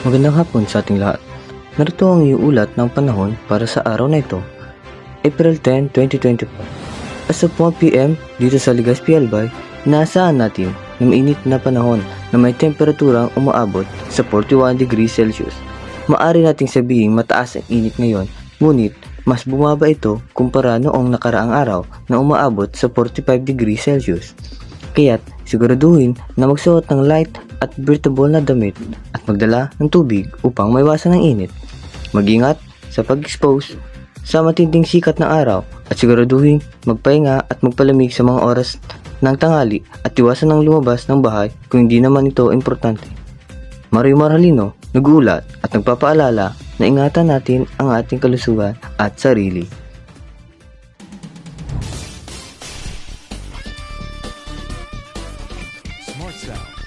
Magandang hapon sa ating lahat. Narito ang iulat ng panahon para sa araw na ito, April 10, 2024. As of 1 p.m. dito sa Legazpi Albay, inaasahan natin na mainit na panahon na may temperaturang umaabot sa 41 degrees Celsius. Maaari nating sabihin mataas ang init ngayon, ngunit mas bumaba ito kumpara noong nakaraang araw na umaabot sa 45 degrees Celsius. Kaya't siguraduhin na magsuot ng light at breathable na damit at magdala ng tubig upang maiwasan ang init. Mag-ingat sa pag-expose sa matinding sikat ng araw at siguraduhin magpahinga at magpalamig sa mga oras ng tanghali at iwasan ng lumabas ng bahay kung hindi naman ito importante. Mario Marhalino, nag-uulat at nagpapaalala na ingatan natin ang ating kalusugan at sarili. Smart Sound.